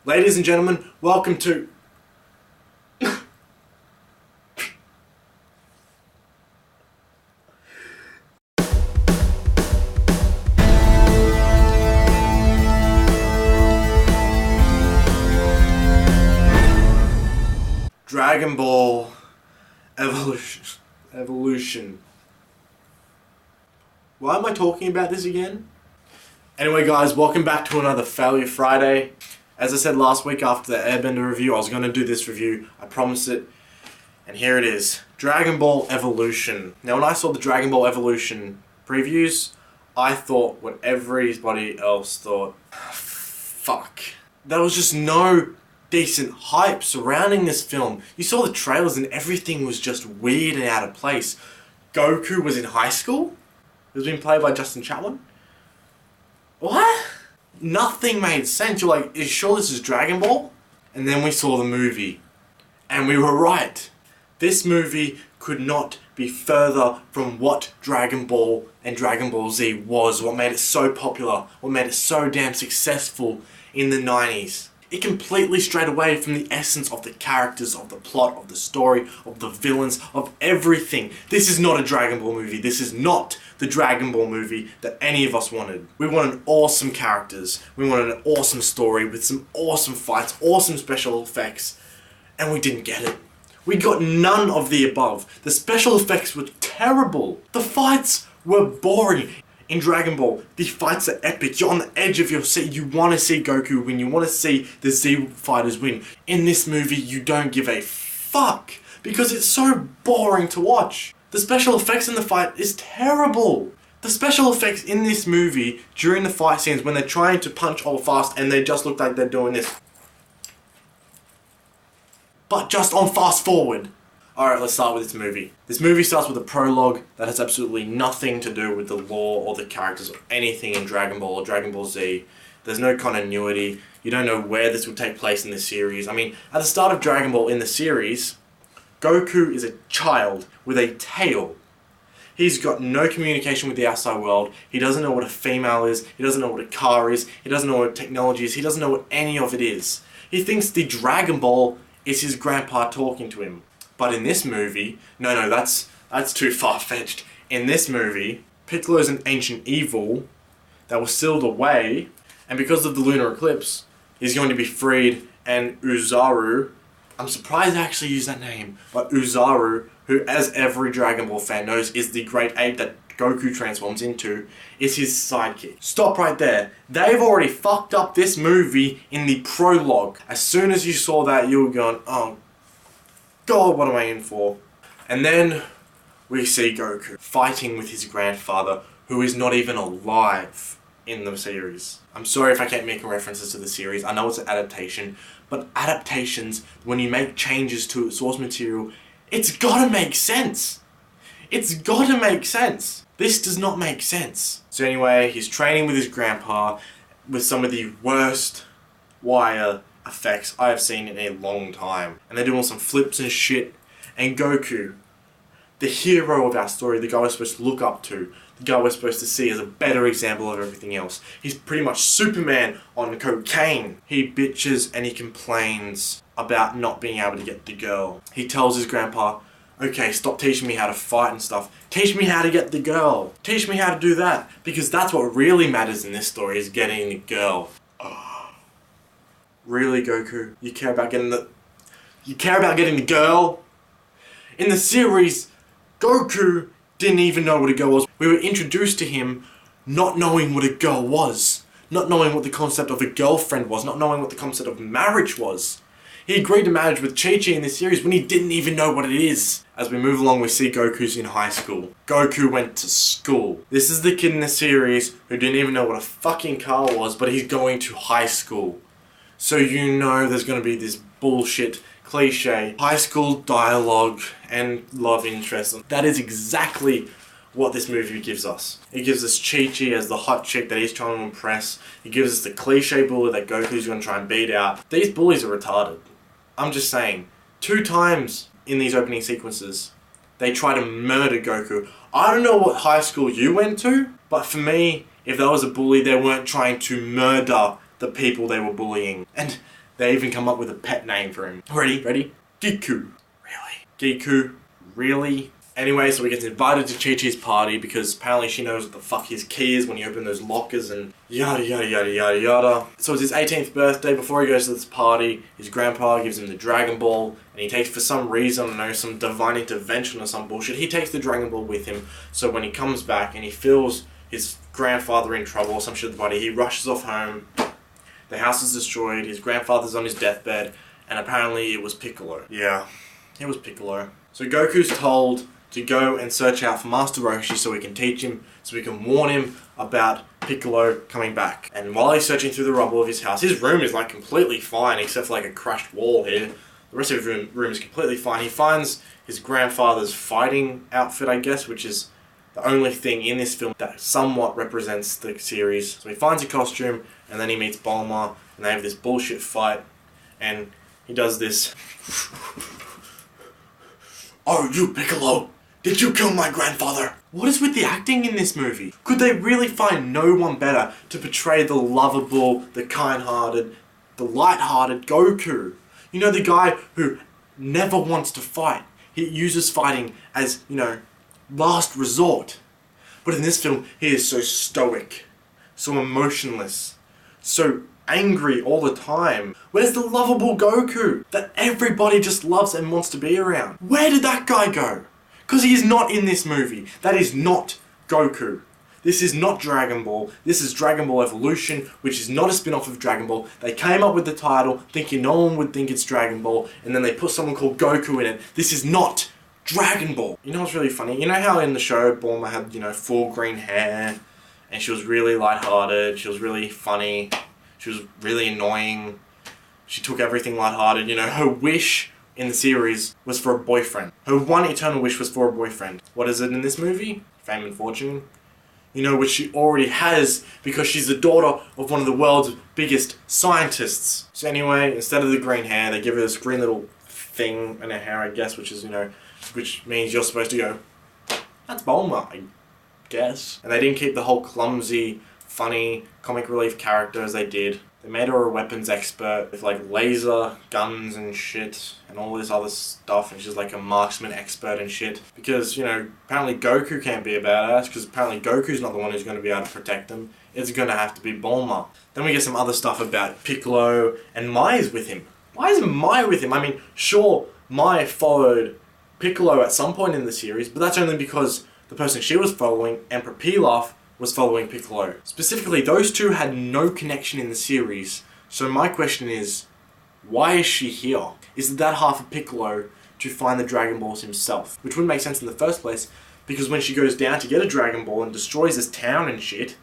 Ladies and gentlemen, welcome to... Dragonball Evolution. Why am I talking about this again? Anyway guys, welcome back to another Failure Friday. As I said last week after the Airbender review, I was going to do this review. I promised it. And here it is. Dragon Ball Evolution. Now when I saw the Dragon Ball Evolution previews, I thought what everybody else thought. Fuck. There was just no decent hype surrounding this film. You saw the trailers and everything was just weird and out of place. Goku was in high school? It was being played by Justin Chatwin? What? Nothing made sense. You're like, is sure this is Dragon Ball? And then we saw the movie. And we were right. This movie could not be further from what Dragon Ball and Dragon Ball Z was. What made it so popular. What made it so damn successful in the 90s. It completely strayed away from the essence of the characters, of the plot, of the story, of the villains, of everything. This is not a Dragon Ball movie. This is not the Dragon Ball movie that any of us wanted. We wanted awesome characters. We wanted an awesome story with some awesome fights, awesome special effects, and we didn't get it. We got none of the above. The special effects were terrible. The fights were boring. In Dragon Ball, the fights are epic. You're on the edge of your seat. You want to see Goku win. You want to see the Z fighters win. In this movie, you don't give a fuck because it's so boring to watch. The special effects in the fight is terrible. The special effects in this movie during the fight scenes when they're trying to punch all fast and they just look like they're doing this. But just on fast forward. Alright, let's start with this movie. This movie starts with a prologue that has absolutely nothing to do with the lore or the characters or anything in Dragon Ball or Dragon Ball Z. There's no continuity. You don't know where this will take place in the series. I mean, at the start of Dragon Ball in the series, Goku is a child with a tail. He's got no communication with the outside world. He doesn't know what a female is. He doesn't know what a car is. He doesn't know what technology is. He doesn't know what any of it is. He thinks the Dragon Ball is his grandpa talking to him. But in this movie, no, that's too far-fetched. In this movie, Piccolo's an ancient evil that was sealed away, and because of the lunar eclipse, he's going to be freed, and Uzaru, I'm surprised I actually used that name, but Uzaru, who as every Dragon Ball fan knows is the great ape that Goku transforms into, is his sidekick. Stop right there. They've already fucked up this movie in the prologue. As soon as you saw that, you were going, oh God, what am I in for? And then we see Goku fighting with his grandfather, who is not even alive in the series. I'm sorry if I keep making references to the series. I know it's an adaptation, but adaptations, when you make changes to source material, it's gotta make sense. It's gotta make sense. This does not make sense. So anyway, he's training with his grandpa with some of the worst wire effects I have seen in a long time. And they're doing some flips and shit. And Goku, the hero of our story, the guy we're supposed to look up to, the guy we're supposed to see as a better example of everything else. He's pretty much Superman on cocaine. He bitches and he complains about not being able to get the girl. He tells his grandpa, okay, stop teaching me how to fight and stuff. Teach me how to get the girl. Teach me how to do that. Because that's what really matters in this story, is getting the girl. Really, Goku? You care about getting the girl? In the series, Goku didn't even know what a girl was. We were introduced to him not knowing what a girl was. Not knowing what the concept of a girlfriend was. Not knowing what the concept of marriage was. He agreed to marriage with Chi-Chi in this series when he didn't even know what it is. As we move along, we see Goku's in high school. Goku went to school. This is the kid in the series who didn't even know what a fucking car was, but he's going to high school. So you know there's going to be this bullshit, cliche, high school dialogue and love interest. That is exactly what this movie gives us. It gives us Chi-Chi as the hot chick that he's trying to impress. It gives us the cliche bully that Goku's going to try and beat out. These bullies are retarded. I'm just saying. 2 times in these opening sequences, they try to murder Goku. I don't know what high school you went to, but for me, if there was a bully, they weren't trying to murder the people they were bullying. And They even come up with a pet name for him. Ready? Ready? Giku. Really? Giku? Really? Anyway, so he gets invited to Chi-Chi's party because apparently she knows what the fuck his key is when you open those lockers and yada yada yada yada yada. So it's his 18th birthday. Before he goes to this party, his grandpa gives him the Dragon Ball and he takes, for some reason, I don't know, some divine intervention or some bullshit, he takes the Dragon Ball with him. So when he comes back and he feels his grandfather in trouble or some shit at the party, he rushes off home. The house is destroyed, his grandfather's on his deathbed, and apparently it was Piccolo. Yeah, it was Piccolo. So Goku's told to go and search out for Master Roshi so he can teach him, so he can warn him about Piccolo coming back. And while he's searching through the rubble of his house, his room is like completely fine except for like a crushed wall here. The rest of his room is completely fine. He finds his grandfather's fighting outfit, I guess, which is the only thing in this film that somewhat represents the series. So he finds a costume, and then he meets Bulma, and they have this bullshit fight, and he does this. Oh, you Piccolo! Did you kill my grandfather? What is with the acting in this movie? Could they really find no one better to portray the lovable, the kind-hearted, the light-hearted Goku? You know, the guy who never wants to fight. He uses fighting as, you know, last resort. But in this film, he is so stoic, so emotionless, so angry all the time. Where's the lovable Goku that everybody just loves and wants to be around? Where did that guy go? Because he is not in this movie. That is not Goku. This is not Dragon Ball. This is Dragon Ball Evolution, which is not a spin-off of Dragon Ball. They came up with the title thinking no one would think it's Dragon Ball, and then they put someone called Goku in it. This is not Dragon Ball. You know what's really funny? You know how in the show Bulma had, you know, full green hair, and she was really lighthearted, she was really funny, she was really annoying, she took everything lighthearted, you know, her wish in the series was for a boyfriend. Her one eternal wish was for a boyfriend. What is it in this movie? Fame and fortune. You know, which she already has because she's the daughter of one of the world's biggest scientists. So anyway, instead of the green hair, they give her this green little thing in her hair, I guess, which is, you know, which means you're supposed to go, that's Bulma, I guess. And they didn't keep the whole clumsy, funny, comic relief character as they did. They made her a weapons expert with like laser guns and shit and all this other stuff, and she's like a marksman expert and shit. Because, you know, apparently Goku can't be a badass because apparently Goku's not the one who's going to be able to protect them. It's going to have to be Bulma. Then we get some other stuff about Piccolo, and Mai's with him. Why is Mai with him? I mean, sure, Mai followed Piccolo at some point in the series, but that's only because the person she was following, Emperor Pilaf, was following Piccolo. Specifically, those two had no connection in the series, so my question is, why is she here? Is it that hard for Piccolo to find the Dragon Balls himself? Which wouldn't make sense in the first place, because when she goes down to get a Dragon Ball and destroys this town and shit,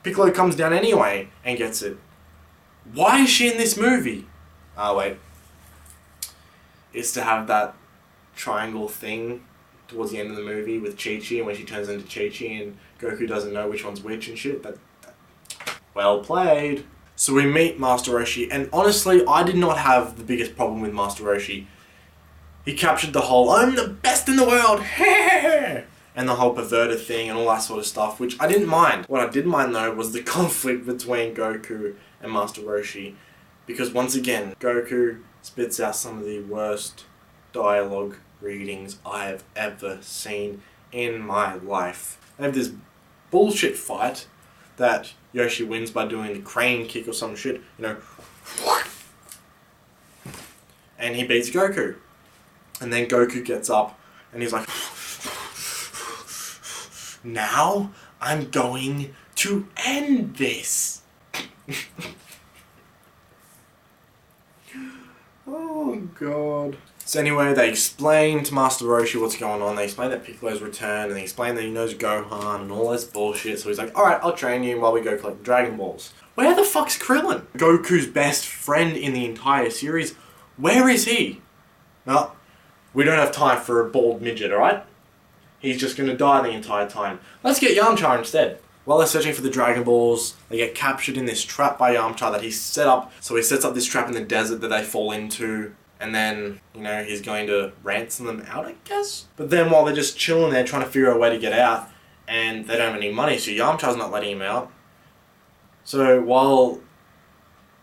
Piccolo comes down anyway and gets it. Why is she in this movie? Ah, wait. It's to have that triangle thing towards the end of the movie with Chi-Chi, and when she turns into Chi-Chi and Goku doesn't know which one's which and shit. Well played. So we meet Master Roshi, and honestly, I did not have the biggest problem with Master Roshi. He captured the whole, I'm the best in the world, and the whole perverted thing and all that sort of stuff, which I didn't mind. What I did mind though was the conflict between Goku and Master Roshi, because once again, Goku spits out some of the worst dialogue readings I have ever seen in my life. They have this bullshit fight that Yoshi wins by doing the crane kick or some shit, you know, and he beats Goku. And then Goku gets up and he's like, now I'm going to end this. Oh god. So anyway, they explain to Master Roshi what's going on. They explain that Piccolo's returned, and they explain that he knows Gohan and all this bullshit. So he's like, alright, I'll train you while we go collect the Dragon Balls. Where the fuck's Krillin? Goku's best friend in the entire series. Where is he? No, we don't have time for a bald midget, alright? He's just gonna die the entire time. Let's get Yamcha instead. While they're searching for the Dragon Balls, they get captured in this trap by Yamcha that he set up. So he sets up this trap in the desert that they fall into. And then, you know, he's going to ransom them out, I guess? But then while they're just chilling there trying to figure out a way to get out, and they don't have any money, so Yamcha's not letting him out. So while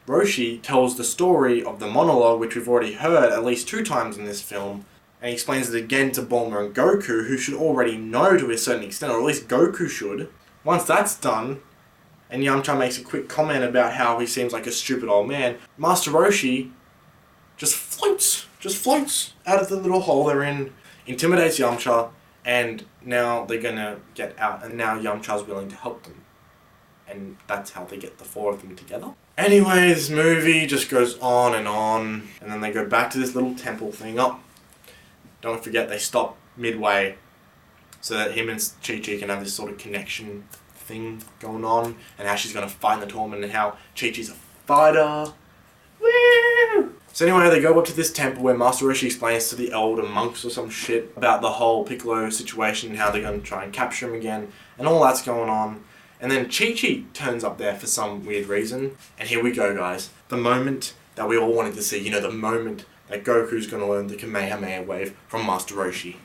Roshi tells the story of the monologue, which we've already heard at least 2 times in this film, and he explains it again to Bulma and Goku, who should already know to a certain extent, or at least Goku should. Once that's done, and Yamcha makes a quick comment about how he seems like a stupid old man, Master Roshi just floats out of the little hole they're in, intimidates Yamcha, and now they're gonna get out, and now Yamcha's willing to help them. And that's how they get the 4 of them together. Anyway, this movie just goes on, and then they go back to this little temple thing. Oh, don't forget they stop midway so that him and Chi-Chi can have this sort of connection thing going on, and how she's gonna fight in the tournament, and how Chi-Chi's a fighter. Woo! So anyway, they go up to this temple where Master Roshi explains to the elder monks or some shit about the whole Piccolo situation, how they're going to try and capture him again, and all that's going on. And then Chi-Chi turns up there for some weird reason. And here we go, guys. The moment that we all wanted to see, you know, the moment that Goku's going to learn the Kamehameha wave from Master Roshi.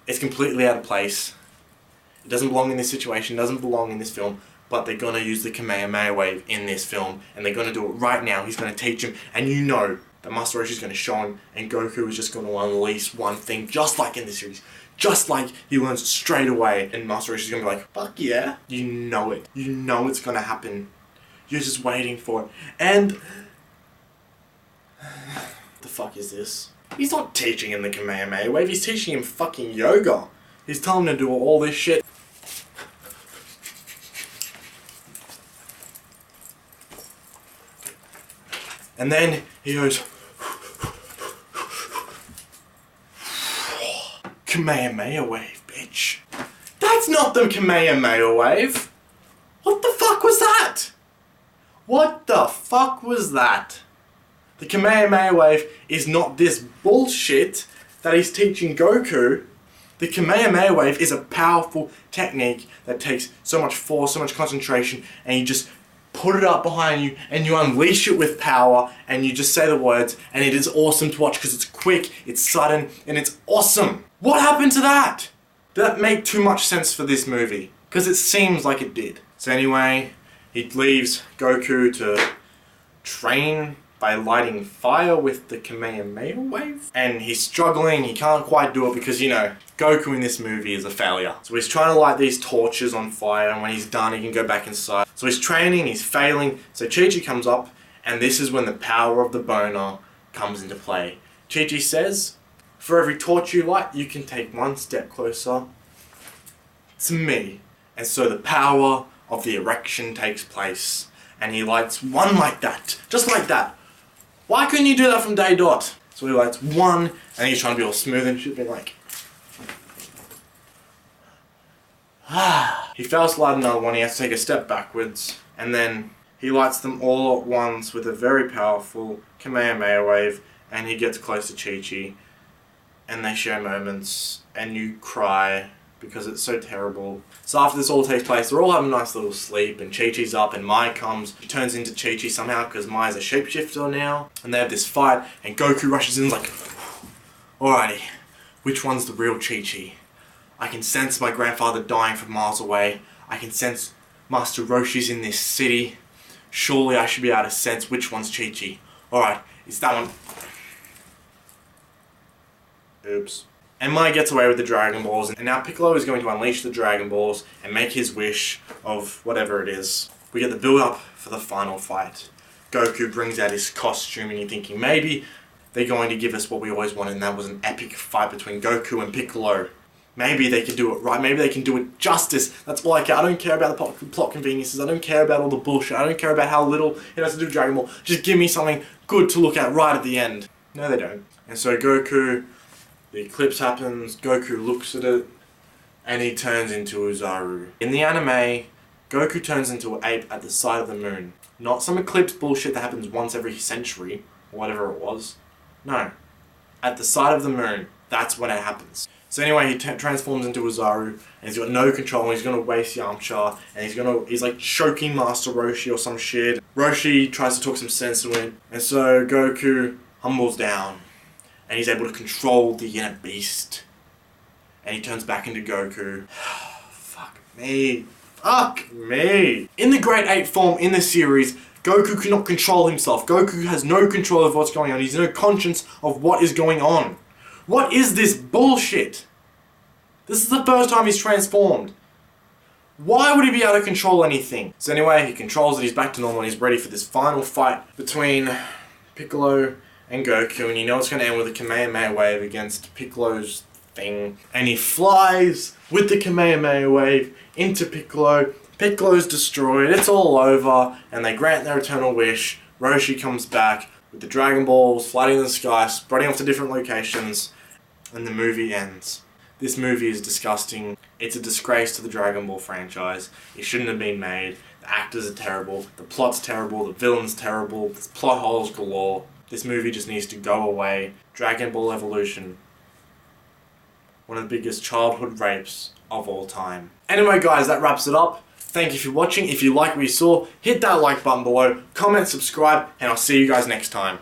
It's completely out of place. It doesn't belong in this situation, doesn't belong in this film, but they're going to use the Kamehameha wave in this film, and they're going to do it right now. He's going to teach him, and you know that Master Roshi's going to show him, and Goku is just going to unleash one thing, just like in the series. Just like he learns it straight away, and Master Roshi's going to be like, fuck yeah. You know it. You know it's going to happen. You're just waiting for it. And the fuck is this? He's not teaching him the Kamehameha wave, he's teaching him fucking yoga. He's telling him to do all this shit. And then he goes, Kamehameha wave, bitch. That's not the Kamehameha wave. What the fuck was that? What the fuck was that? The Kamehameha wave is not this bullshit that he's teaching Goku. The Kamehameha wave is a powerful technique that takes so much force, so much concentration, and you just put it up behind you and you unleash it with power and you just say the words, and it is awesome to watch because it's quick, it's sudden, and it's awesome. What happened to that? Did that make too much sense for this movie? Because it seems like it did. So anyway, he leaves Goku to train by lighting fire with the Kamehameha wave. And he's struggling, he can't quite do it because, you know, Goku in this movie is a failure. So he's trying to light these torches on fire, and when he's done, he can go back inside. So he's training, he's failing, so Chi-Chi comes up, and this is when the power of the boner comes into play. Chi-Chi says, for every torch you light, you can take one step closer to me. And so the power of the erection takes place, and he lights one like that, just like that. Why couldn't you do that from day dot? So he lights one, and he's trying to be all smooth and shit, being like, he fails to light another one, he has to take a step backwards, and then he lights them all at once with a very powerful Kamehameha wave, and he gets close to Chi-Chi, and they share moments, and you cry because it's so terrible. So after this all takes place, they're all having a nice little sleep, and Chi-Chi's up, and Mai comes. She turns into Chi-Chi somehow because Mai's a shapeshifter now, and they have this fight, and Goku rushes in like, alrighty, which one's the real Chi-Chi? I can sense my grandfather dying from miles away. I can sense Master Roshi's in this city. Surely I should be able to sense which one's Chi-Chi. Alright, it's that one. Oops. And Mai gets away with the Dragon Balls, and now Piccolo is going to unleash the Dragon Balls and make his wish of whatever it is. We get the build-up for the final fight. Goku brings out his costume, and you're thinking maybe they're going to give us what we always wanted, and that was an epic fight between Goku and Piccolo. Maybe they can do it right, maybe they can do it justice. That's all I care. I don't care about the plot conveniences, I don't care about all the bullshit, I don't care about how little it has to do with Dragon Ball. Just give me something good to look at right at the end. No, they don't. And so Goku, the eclipse happens, Goku looks at it, and he turns into Uzaru. In the anime, Goku turns into an ape at the side of the moon. Not some eclipse bullshit that happens once every century, or whatever it was. No. At the side of the moon, that's when it happens. So anyway, he transforms into Uzaru, and he's got no control, and he's gonna waste Yamcha, and he's like choking Master Roshi or some shit. Roshi tries to talk some sense into it, and so Goku humbles down, and he's able to control the inner beast, and he turns back into Goku. Fuck me. Fuck me. In the Great Ape form in the series, Goku cannot control himself. Goku has no control of what's going on. He's no conscience of what is going on. What is this bullshit? This is the first time he's transformed. Why would he be able to control anything? So anyway, he controls it, he's back to normal, and he's ready for this final fight between Piccolo and Goku, and you know it's going to end with a Kamehameha wave against Piccolo's thing. And he flies with the Kamehameha wave into Piccolo. Piccolo's destroyed, it's all over, and they grant their eternal wish. Roshi comes back with the Dragon Balls floating in the sky, spreading off to different locations, and the movie ends. This movie is disgusting. It's a disgrace to the Dragon Ball franchise. It shouldn't have been made. The actors are terrible. The plot's terrible. The villain's terrible. There's plot holes galore. This movie just needs to go away. Dragon Ball Evolution. One of the biggest childhood rapes of all time. Anyway guys, that wraps it up. Thank you for watching. If you like what you saw, hit that like button below, comment, subscribe, and I'll see you guys next time.